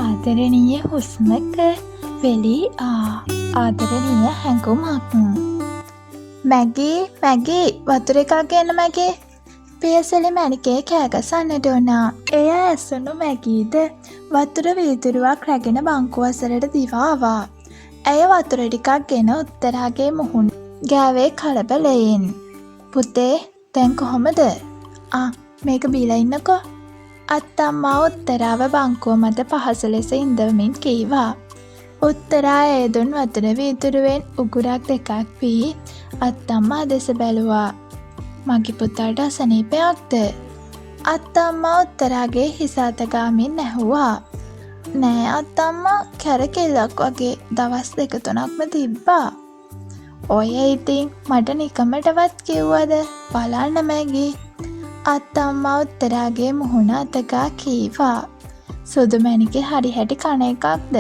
ආදරණීය හුස්මක වෙලී ආදරණීය හැඟුමක්. මැගී වතුර එකක් ගන්න මගේ. පියසලි මැණිකේ කෑගසන්නට වුණා. එය ඇසුණු මැගීද වතුර වීදුරුවක් රැගෙන බංකුව අසලට දිවා ආවා. ඇය වතුර ටිකක් ගෙන උත්තරාගේ මුහුණ ගෑවේ කලබලයෙන්. පුතේ දැන් කොහොමද? මේක බීලා ඉන්නකෝ. අත්තම්මා උත්තරාව බංකුව මත පහස ලෙස ඉඳවමින් කීවා. උත්තරා ඒ දුන් වතුර වීදුරුවෙන් උගුරක් දෙකක් පී අත්තම්මා දෙස බැලුවා. මගේ පුතාට අසනීපයක්ද? අත්තම්මා උත්තරාගේ හිස අත ගාමින් ඇහුවා. නෑ අත්තම්මා, කැරකෙල්ලක් වගේ දවස් 2-3ක්ම තිබ්බා. ඔය ඉතින් මට නිකමටවත් කිව්වද? බලන්න මැගී. අත්තම්මා උත්තරාගේ මුහුණ අතගා කීවා. සුදු මැණිකේ හරි හැටි කන එකක්ද?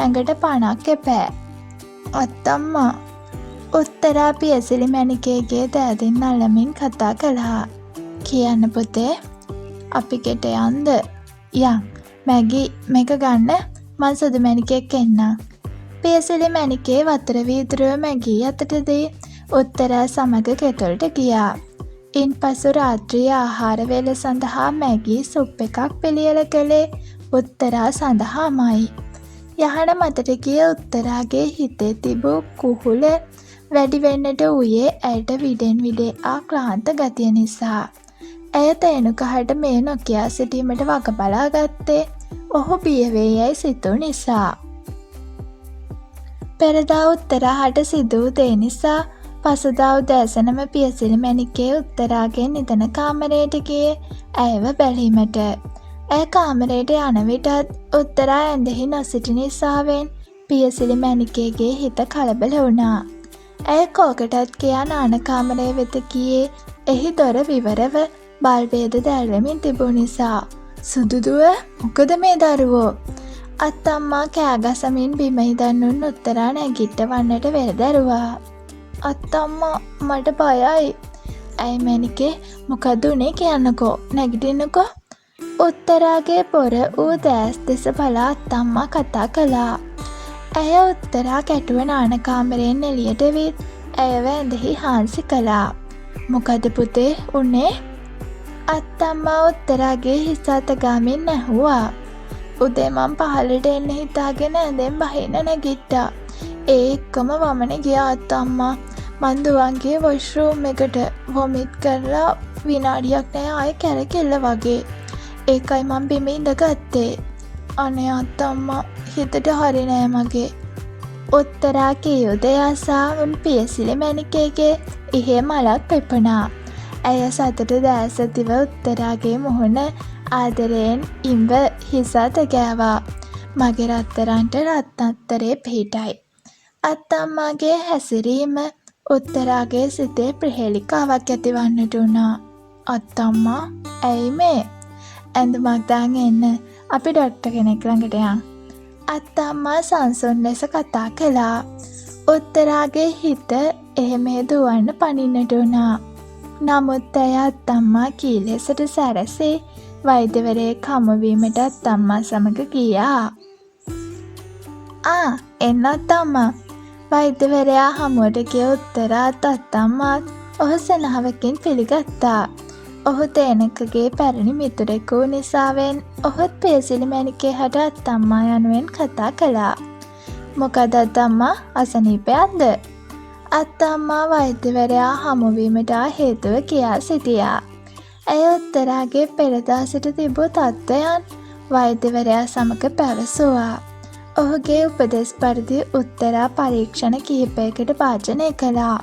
ඇඟට පණක් එපෑ. අත්තම්මා. උත්තරා පියසිලි මැණිකේගේ දෑදින් අල්ලමින් කතා කළා. කියන්න පුතේ. අපි ගෙට යන්ද? යන්. මැගී මේක ගන්න, මං සුදු මැණිකෙක් එන්නම්. පියසිලි මැණිකේ වතුර වීදුරුව මැගී අතට දී උත්තරා සමග ගෙතොල්ට ගියා. ඉන්පසු රාත්‍රී ආහාර වේල සඳහා මැගී සුප් එකක් පිළියෙල කළේ උත්තරා සඳහාමයි. යහන මතට ගිය උත්තරාගේ හිතේ තිබූ කුහුල වැඩි වෙන්නට වූයේ ඇයට විඩෙන් විඩේ ආක්ලාන්ත ගතිය නිසා. ඇය තේනු කහට මේ නොකියා සිටීමට වග බලා ගත්තේ ඔහු බිය වේ යයි සිතූ නිසා. පෙරදා උත්තරාට සිදු වූ දේ නිසා පසුදා උදෑසනම පියසිලි මැණිකේ උත්තරාගේ නිදන කාමරයට ගියේ ඇයව බැලීමට. ඇය කාමරයට යන විටත් උත්තරා ඇඳෙහි නොසිටි නිසාවෙන් පියසිලි මැණිකේගේ හිත කලබල වුණා. ඇය කෝකටත් කියා නාන කාමරය වෙත ගියේ එහි දොර විවරව බල්බයද දැල්වෙමින් තිබූ නිසා. සුදුදුව, මොකද මේ දරුවෝ? අත්තම්මා කෑගසමින් බිම ඉදන්නුන් උත්තරා නැගිට්ට වන්නට වෙරදැරුවා. අත්තම්මා, මට බයයි. ඇයි මැණිකේ, මොකද උනේ කියන්නකෝ, නැගිටින්නකෝ. උත්තරාගේ පොර ඌ දෑස් දෙස බලා අත්තම්මා කතා කළා. ඇය උත්තරා කැටුව නාන කාමරයෙන් එළියට විත් ඇයව ඇඳෙහි හාන්සි කළා. මොකද පුතේ උනේ? අත්තම්මා උත්තරාගේ හිස අත ගාමින් ඇහුවා. උදේ මං පහළට එන්න හිතාගෙන ඇඳෙන් බහින්න නැගිට්ටා. ඒ එක්කම වමන ගියා අත්තම්මා. මං දුවන් ගියේ වොෂ්රූම් එකට. වොමිට් කරලා විනාඩියක් නෑ ආයෙ කැරකෙල්ල වගේ. ඒකයි මං බිම ඉඳගත්තේ. අනේ අත්තම්මා, හිතට හරි නෑ මගේ. උත්තරා කියූ දෙය අසා උන් පියසිලි මැණිකේගේ ඉහේ මලක් පෙපුණා. ඇය සතුට දෑසතිව උත්තරාගේ මුහුණ ආදරයෙන් ඉම්බ හිස අත ගෑවා. මගේ රත්තරන්ට රත්නත්තරේ පිහිටයි. අත්තම්මාගේ හැසිරීම උත්තරාගේ සිතේ ප්‍රහේලිකාවක් ඇතිවන්නට වුණා. අත්තම්මා, ඇයි මේ? ඇඳුමක් දාන් එන්න, අපි ඩොක්ටර් කෙනෙක් ළඟට යන්. අත්තම්මා සංසුන් ලෙස කතා කළා. උත්තරාගේ හිත එහෙම දුවන්න පනින්නට වුණා. නමුත් ඇය අත්තම්මා කී ලෙසට සැරසී වෛද්‍යවරයෙක් හමුවීමට අත්තම්මා සමග ගියා. එන්න අත්තම්මා. වෛද්‍යවරයා හමුවට ගිය උත්තරාත් අත්තම්මාත් ඔහු සෙනහවකින් පිළිගත්තා. ඔහු තේනකගේ පැරණි මිතුරෙකු වූ නිසාවෙන් ඔහුත් පියසිලි මැණිකේ හට අත්තම්මා යනුවෙන් කතා කළා. මොකද අත්තම්මා, අසනීපයක්ද? අත්තම්මා වෛද්‍යවරයා හමුවීමට හේතුව කියා සිටියා. ඇය උත්තරාගේ පෙරදා සිට තිබූ තත්ත්වයන් වෛද්‍යවරයා සමග පැවසුවා. ඔහුගේ උපදෙස් පරිදි උත්තරා පරීක්ෂණ කිහිපයකට භාජනය කළා.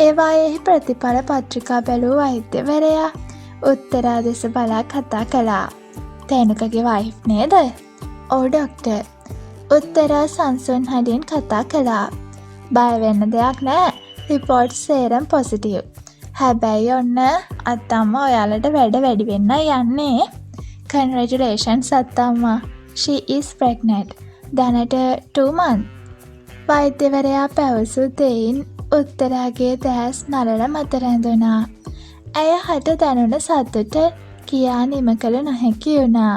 ඒවායෙහි ප්‍රතිඵල පත්‍රිකා බැලූ වෛද්‍යවරයා උත්තරා දෙස බලා කතා කළා. තේනුකගේ වයිෆ් නේද? ඔව් ඩොක්ටර්. උත්තරා සංසුන් හඬින් කතා කළා. බය වෙන්න දෙයක් නෑ. රිපෝට් සේරම පොසිටිව්. හැබැයි ඔන්න අත්තම්මා ඔයාලට වැඩ වැඩි වෙන්න යන්නේ. කන්ග්‍රැචුලේෂන්ස් අත්තම්මා. she is pregnant. දැනට 2 months. වෛද්‍යවරයා පැවසූ දෙයින් උත්තරාගේ දැස් නළල මත රැඳුණා. ඇය හට දැනුණ සතුට කියා නිම කළ නොහැකි වුණා.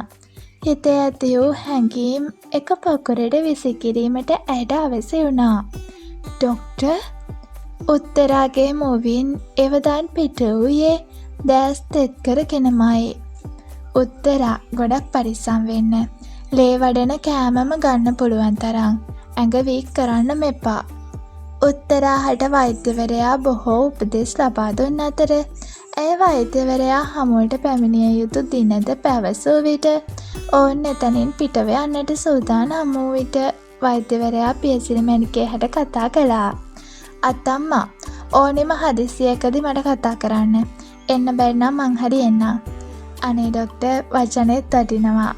හිතේ ඇති වූ හැඟීම් එක පොකුරට විසිකිරීමට ඇයට අවැසි වුණා. ඩොක්ටර්? උත්තරාගේ මුවින් එවදන් පිට වූයේ දැස් තෙත් කරගෙනමයි. උත්තරා ගොඩක් පරිස්සම් වෙන්න. ලේ වඩන කෑමම ගන්න පුළුවන් තරම්. ඇඟ වීක් කරන්න මෙපා. උත්තරාහට වෛද්‍යවරයා බොහෝ උපදෙස් ලබා දුන් අතර ඇය වෛද්‍යවරයා හමුවට පැමිණිය යුතු දිනද පැවසූ විට ඔවුන් එතනින් පිටව යන්නට සූදානම් වූ විට වෛද්‍යවරයා පියසිරි මැණිකේ හැට කතා කළා. අත්තම්මා, ඕනෙම හදිසියකදී මට කතා කරන්න. එන්න බැරි නම් මං හරි එන්නම්. අනේ ඩොක්ටර්, වචනේත් වටිනවා.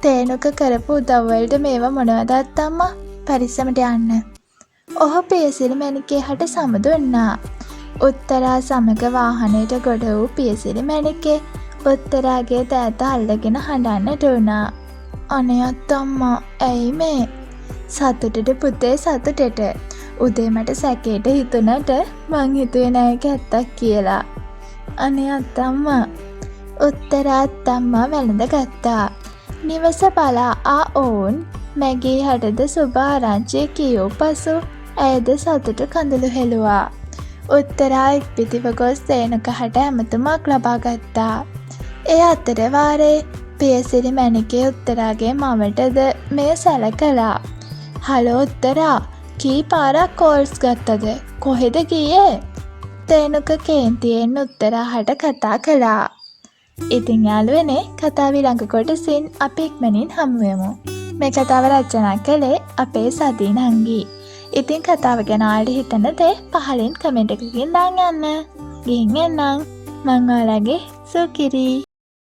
තේනුක කරපු උදව්වලට මේවා මොනවද අත්තම්මා? පරිස්සමට යන්න. ඔහු පියසිරි මැණිකේ හට සමුදුන්නා. උත්තරා සමග වාහනයට ගොඩ වූ පියසිරි මැණිකේ උත්තරාගේ දෑත අල්ලගෙන හඬන්නට වුණා. අනේ අත්තම්මා, ඇයි මේ? සතුටට පුතේ, සතුටට. උදේ මට සැකේට හිතුණට මං හිතුවේ නෑ ඒක ඇත්තක් කියලා. අනේ අත්තම්මා. උත්තරා අත්තම්මා වැළඳ ගත්තා. නිවස බලා ඔවුන් මැගී හටද සුභ ආරංචිය කියූ පසු ඇයද සතුට කඳුළු හෙළුවා. උත්තරා ඉක්බිතිව ගොස් තේනුකහට ඇමතුමක් ලබා ගත්තා. ඒ අතර වාරේ පියසිරි මැණිකේ උත්තරාගේ මවටද මෙය සැලකලා. හලෝ උත්තරා, කී පාරක් කෝල්ස් ගත්තද? කොහෙද ගියේ? තේනුක කේන්තියෙන් උත්තරාහට කතා කළා. ඉතින් යාළුවනේ, කතාව ඊළඟ කොටසින් අපි ඉක්මනින් හමුවෙමු. මේ කතාව රචනා කළේ අපේ සදී නංගි. ඉතින් කතාව ගැන ඔයාලට හිතන දේ පහලින් කමෙන්ට් එකකින් දාන්න යන්න. ගිහින් එන්නම්. මං ඔයාලගේ සුකිරි.